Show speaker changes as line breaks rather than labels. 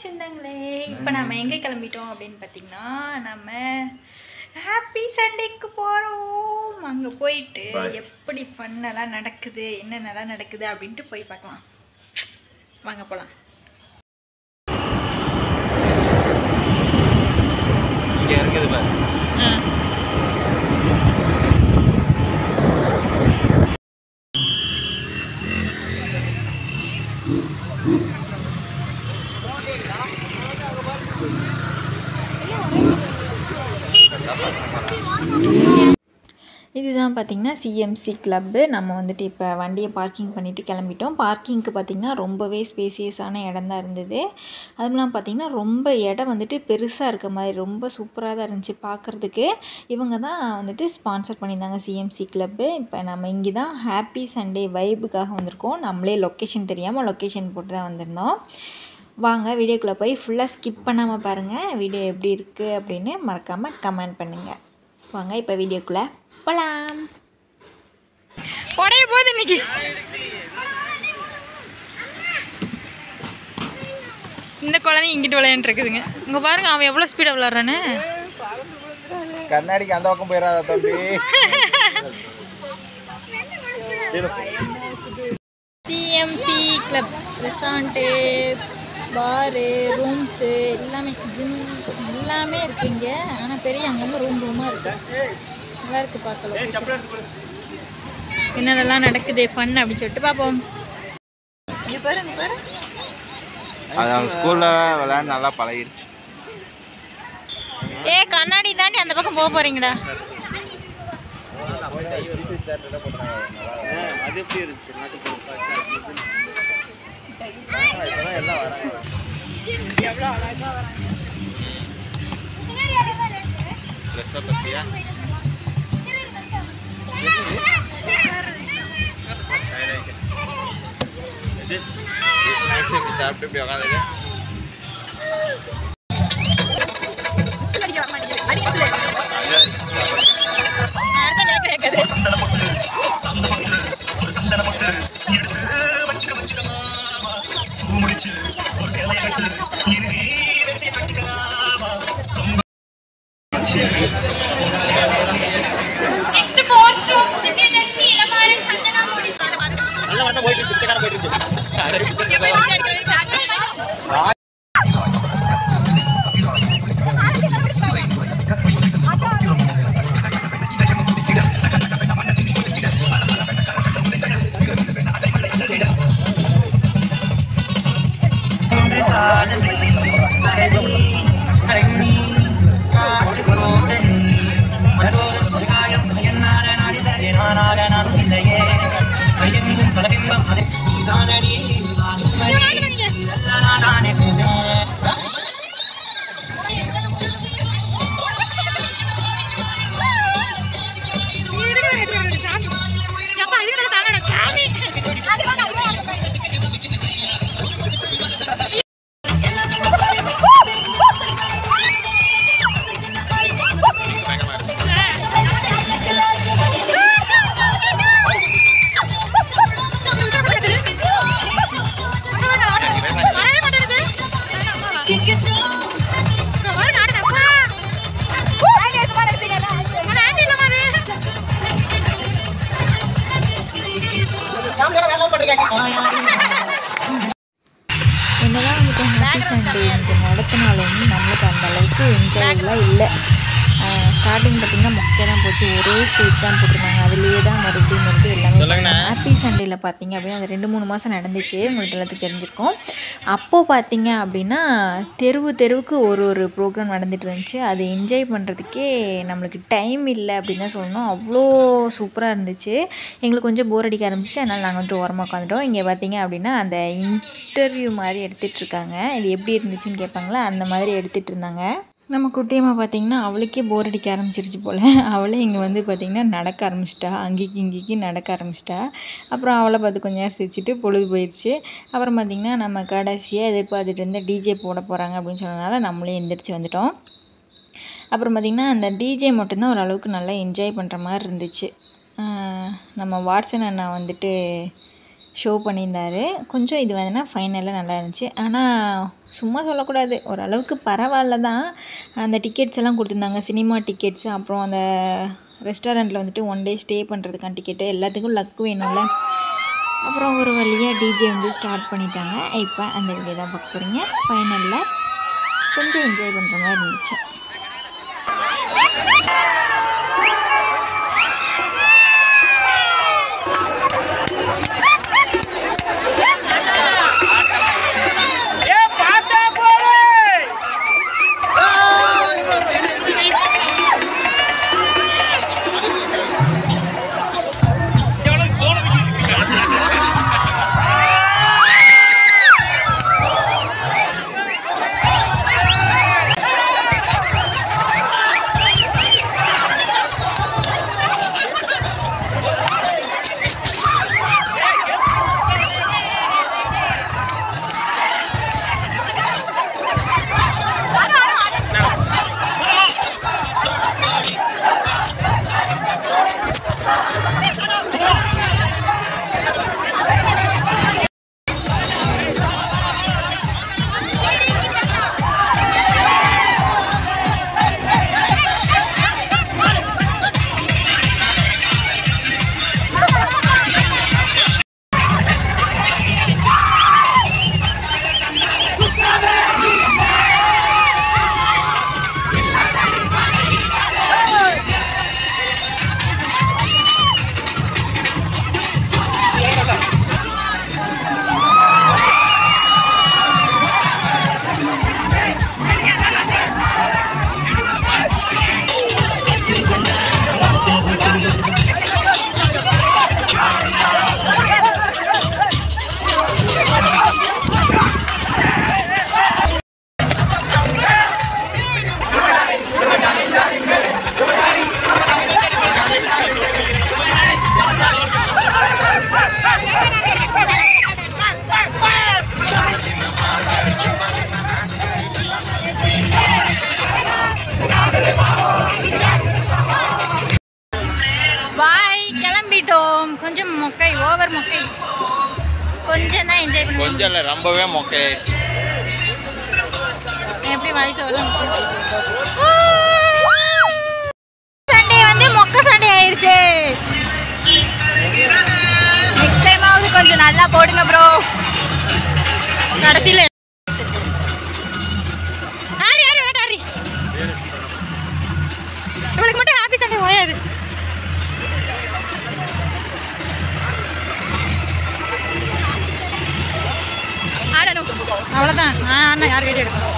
சொந்தங்களே, இப்போ நம்ம எங்கே கிளம்பிட்டோம் அப்படின்னு பார்த்தீங்கன்னா, நம்ம ஹாப்பி சண்டேக்கு போகிறோம். அங்கே போயிட்டு எப்படி ஃபன்னெல்லாம் நடக்குது, என்னென்னலாம் நடக்குது அப்படின்ட்டு போய் பார்க்கலாம். வாங்க போகலாம்.
இங்கே இருக்குது பாரு.
இதுதான் பார்த்திங்கன்னா சிஎம்சி கிளப்பு. நம்ம வந்துட்டு இப்போ வண்டியை பார்க்கிங் பண்ணிவிட்டு கிளம்பிட்டோம். பார்க்கிங்க்கு பார்த்திங்கன்னா ரொம்பவே ஸ்பேசியஸான இடம் தான் இருந்தது. அதுலாம் பார்த்திங்கன்னா ரொம்ப இடம் வந்துட்டு பெருசாக இருக்க மாதிரி ரொம்ப சூப்பராக தான் இருந்துச்சு பார்க்குறதுக்கு. இவங்க தான் வந்துட்டு ஸ்பான்சர் பண்ணியிருந்தாங்க சிஎம்சி கிளப்பு. இப்போ நம்ம இங்கே தான் ஹாப்பி சண்டே வைபுக்காக வந்திருக்கோம். நம்மளே லொக்கேஷன் தெரியாமல் லொக்கேஷன் போட்டு தான் வந்திருந்தோம். வாங்க வீடியோக்குள்ளே போய் ஃபுல்லாக ஸ்கிப் பண்ணாமல் பாருங்கள். வீடியோ எப்படி இருக்குது அப்படின்னு மறக்காமல் கமெண்ட் பண்ணுங்கள். வாங்க இப்போ வீடியோக்குள்ளே போகலாம். உடைய போது இன்னைக்கு இந்த குழந்தை இங்கிட்டு விளையாண்டு இருக்குதுங்க. இங்கே பாருங்க, அவன் எவ்வளோ ஸ்பீடாக விளையாடுறானு.
கண்ணாடிக்கு அந்த பக்கம் போயிடாத தம்பி.
சிஎம்சி கிளப் ரெசார்ட்டு, பாரு, ரூம்ஸு எல்லாமே, ஜிம் எல்லாமே இருக்குது இங்கே. ஆனால் பெரிய அங்கங்கே ரூமாக இருக்குது. நல்லா இருக்குது பார்க்கலாம். என்னென்னலாம் நடக்குது ஃபன் அப்படின்னு சொல்லிட்டு பார்ப்போம். இங்கே பாருங்க பாரு,
அது அவங்க ஸ்கூலில் விளையாண்டு நல்லா பழகிருச்சு.
கண்ணாடி தாண்டி அந்த பக்கம் போக போகிறீங்கடா.
அது எப்படி இருந்துச்சு? பத்தியா சாப்பிட்டு இப்படி உட்காந்து
Next post to Divyadashmi Elamaran Sandana Modi.
நல்லா வந்து போயிட்டு பிச்சைக்கார போயிட்டு
என்னதான் வந்துட்டு ஹாப்பி சண்டே இங்கே நடத்தினாலும் நம்மளுக்கு அந்த அளவுக்கு என்ஜாய்லாம் இல்லை. ஸ்டார்டிங் பார்த்திங்கன்னா மொக்கை தான் போச்சு. ஒரே ஸ்டேஜ் தான் போட்டிருந்தாங்க. அதுலேயே தான் மறுபடியும் எல்லாமே. ஹாப்பி சண்டேயில் பார்த்திங்க அப்படின்னா அது 2-3 மாதம் நடந்துச்சு. உங்களுக்கு எல்லாத்துக்கும் தெரிஞ்சிருக்கும். அப்போது பார்த்திங்க அப்படின்னா தெருவுக்கு ஒரு ப்ரோக்ராம் நடந்துகிட்டு இருந்துச்சு. அது என்ஜாய் பண்ணுறதுக்கே நம்மளுக்கு டைம் இல்லை அப்படின்னு தான் சொல்லணும். அவ்வளோ சூப்பராக இருந்துச்சு. எங்களுக்கு கொஞ்சம் போர் அடிக்க ஆரம்பிச்சிச்சு. அதனால் நாங்கள் வந்துட்டு ஓரமாக உட்காந்துட்டோம். இங்கே பார்த்திங்க அப்படின்னா அந்த இன்டர்வியூ மாதிரி எடுத்துகிட்ருக்காங்க. இது எப்படி இருந்துச்சுன்னு கேட்பாங்களா, அந்த மாதிரி எடுத்துகிட்டு இருந்தாங்க. நம்ம குட்டியம்மா பார்த்திங்கன்னா அவளுக்கே போர் அடிக்க ஆரம்பிச்சிருச்சு போல். அவளே இங்கே வந்து பார்த்திங்கன்னா நடக்க ஆரம்பிச்சிட்டா. அங்கேக்கு இங்கேக்கு நடக்க ஆரம்பிச்சிட்டா. அப்புறம் அவளை பார்த்து கொஞ்சம் நேரம் சிரிச்சிட்டு பொழுது போயிடுச்சு. அப்புறம் பார்த்திங்கன்னா நம்ம கடைசியாக எதிர்பார்த்துட்டு இருந்த டிஜே போட போகிறாங்க அப்படின்னு சொன்னதுனால நம்மளே எந்திரிச்சு வந்துட்டோம். அப்புறம் பார்த்திங்கன்னா அந்த டிஜே மட்டும்தான் ஓரளவுக்கு நல்லா என்ஜாய் பண்ணுற மாதிரி இருந்துச்சு. நம்ம வாட்சன் அண்ணா வந்துட்டு ஷோ பண்ணியிருந்தார். கொஞ்சம் இது வந்து ஃபைனலாக நல்லா இருந்துச்சு. ஆனால் சும்மா சொல்லக்கூடாது, ஓரளவுக்கு பரவாயில்ல தான். அந்த டிக்கெட்ஸ் எல்லாம் கொடுத்துருந்தாங்க, சினிமா டிக்கெட்ஸ், அப்புறம் அந்த ரெஸ்டாரண்ட்டில் வந்துட்டு 1 டே ஸ்டே பண்ணுறதுக்கான டிக்கெட்டு, எல்லாத்துக்கும் லக் வேணும்ல. அப்புறம் ஒரு வழியாக டிஜே வந்து ஸ்டார்ட் பண்ணிட்டாங்க. இப்போ அந்த வீடியோ தான் பார்க்க போகிறீங்க. ஃபைனலில் கொஞ்சம் என்ஜாய் பண்ணுற மாதிரி இருந்துச்சு. பாய், கிளம்பிட்டோம். கொஞ்சம் மொக்கை, ஓவர் மொக்கை. கொஞ்சம் தான் என்ஜாய் பண்ணுவோம்.
கொஞ்சம் இல்லை, ரொம்பவே மொக்கையாயிடுச்சு.
எப்படி வாய்ஸ் வரும்? சண்டே வந்து மொக்க சண்டே ஆயிடுச்சு. நெக்ஸ்ட் டைமாவது கொஞ்சம் நல்லா போடுங்க ப்ரோ. கடைசியில் இவளுக்கு மட்டும் ஹாப்பி சண்டே ஓயாது. ஆடணும், அவ்வளோதான். அண்ணா யார் கேட்டு எடுக்கணும்.